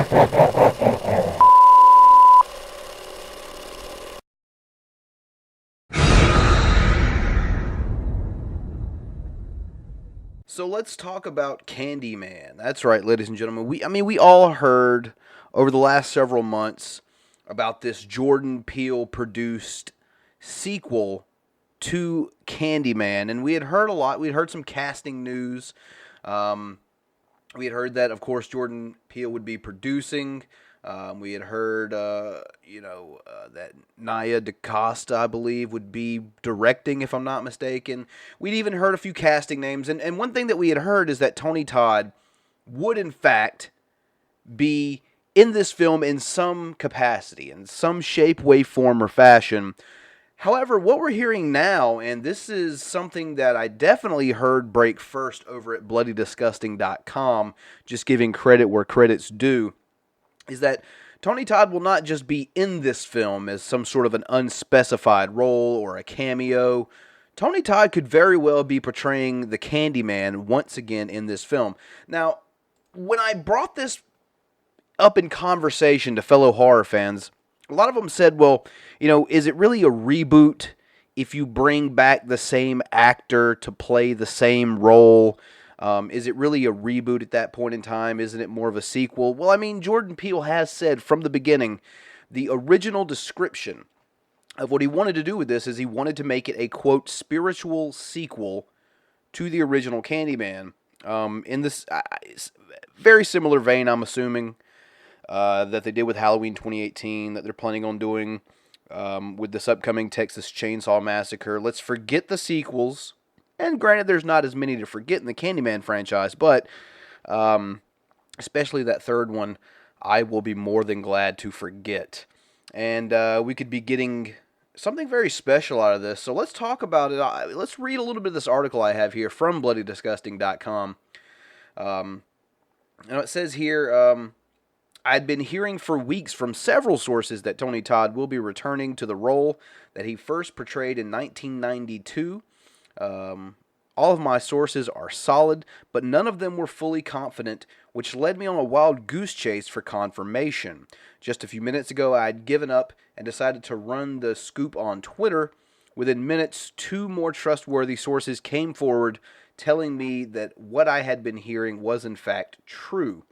So let's talk about Candyman. That's right, ladies and gentlemen. We all heard over the last several months about this Jordan Peele produced sequel to Candyman, and we had heard a lot. We had heard some casting news. Um, we had heard that, of course, Jordan Peele would be producing. We had heard, that Nia DaCosta, I believe, would be directing, if I'm not mistaken. We'd even heard a few casting names. And one thing that we had heard is that Tony Todd would, in fact, be in this film in some capacity, in some shape, way, form, or fashion. However, what we're hearing now, and this is something that I definitely heard break first over at bloodydisgusting.com, just giving credit where credit's due, is that Tony Todd will not just be in this film as some sort of an unspecified role or a cameo. Tony Todd could very well be portraying the Candyman once again in this film. Now, when I brought this up in conversation to fellow horror fans, a lot of them said, well, is it really a reboot if you bring back the same actor to play the same role? Is it really a reboot at that point in time? Isn't it more of a sequel? Well, I mean, Jordan Peele has said from the beginning, the original description of what he wanted to do with this is he wanted to make it a, quote, spiritual sequel to the original Candyman. In this very similar vein, I'm assuming, that they did with Halloween 2018, that they're planning on doing with this upcoming Texas Chainsaw Massacre. Let's forget the sequels. And granted, there's not as many to forget in the Candyman franchise, but especially that third one, I will be more than glad to forget. And we could be getting something very special out of this. So let's talk about it. Let's read a little bit of this article I have here from bloodydisgusting.com. It says here, I'd been hearing for weeks from several sources that Tony Todd will be returning to the role that he first portrayed in 1992. All of my sources are solid, but none of them were fully confident, which led me on a wild goose chase for confirmation. Just a few minutes ago, I had given up and decided to run the scoop on Twitter. Within minutes, two more trustworthy sources came forward telling me that what I had been hearing was in fact true.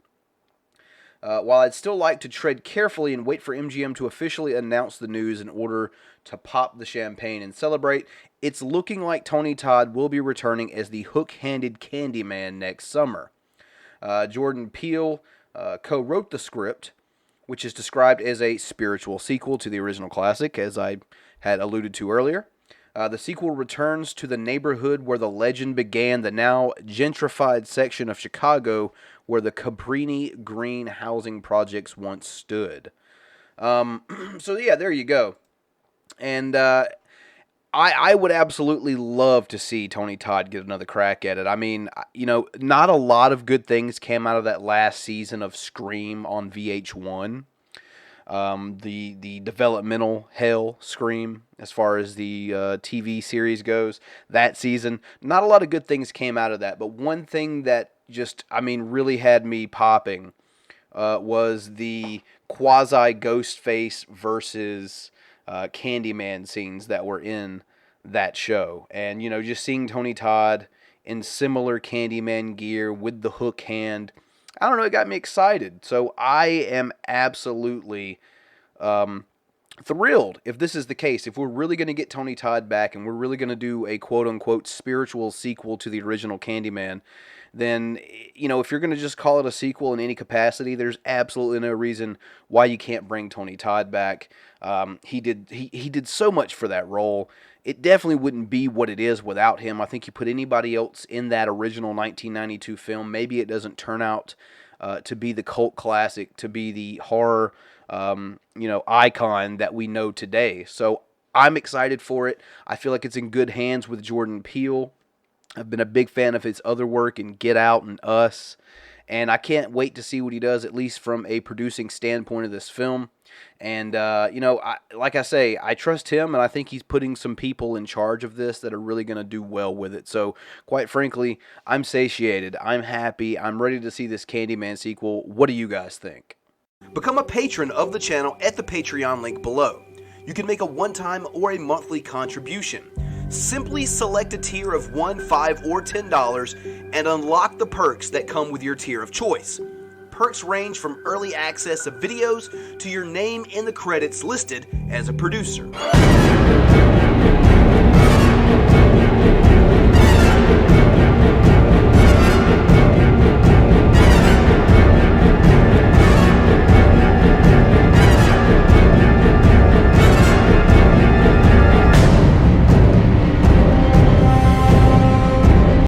While I'd still like to tread carefully and wait for MGM to officially announce the news in order to pop the champagne and celebrate, it's looking like Tony Todd will be returning as the hook-handed Candyman next summer. Jordan Peele co-wrote the script, which is described as a spiritual sequel to the original classic, as I had alluded to earlier. The sequel returns to the neighborhood where the legend began, the now gentrified section of Chicago where the Cabrini Green housing projects once stood. So yeah, there you go. And I would absolutely love to see Tony Todd get another crack at it. I mean, not a lot of good things came out of that last season of Scream on VH1. The developmental hell Scream, as far as the TV series goes, that season, not a lot of good things came out of that. But one thing that really had me popping was the quasi Ghostface versus Candyman scenes that were in that show. And, just seeing Tony Todd in similar Candyman gear with the hook hand, I don't know, it got me excited. So I am absolutely thrilled if this is the case. If we're really going to get Tony Todd back and we're really going to do a quote-unquote spiritual sequel to the original Candyman, then, if you're going to just call it a sequel in any capacity, there's absolutely no reason why you can't bring Tony Todd back. He did so much for that role. It definitely wouldn't be what it is without him. I think you put anybody else in that original 1992 film, maybe it doesn't turn out to be the cult classic, to be the horror, icon that we know today. So I'm excited for it. I feel like it's in good hands with Jordan Peele. I've been a big fan of his other work in Get Out and Us, and I can't wait to see what he does, at least from a producing standpoint of this film. And, like I say, I trust him, and I think he's putting some people in charge of this that are really going to do well with it. So, quite frankly, I'm satiated. I'm happy. I'm ready to see this Candyman sequel. What do you guys think? Become a patron of the channel at the Patreon link below. You can make a one-time or a monthly contribution. Simply select a tier of $1, $5, or $10 and unlock the perks that come with your tier of choice. Perks range from early access of videos to your name in the credits listed as a producer.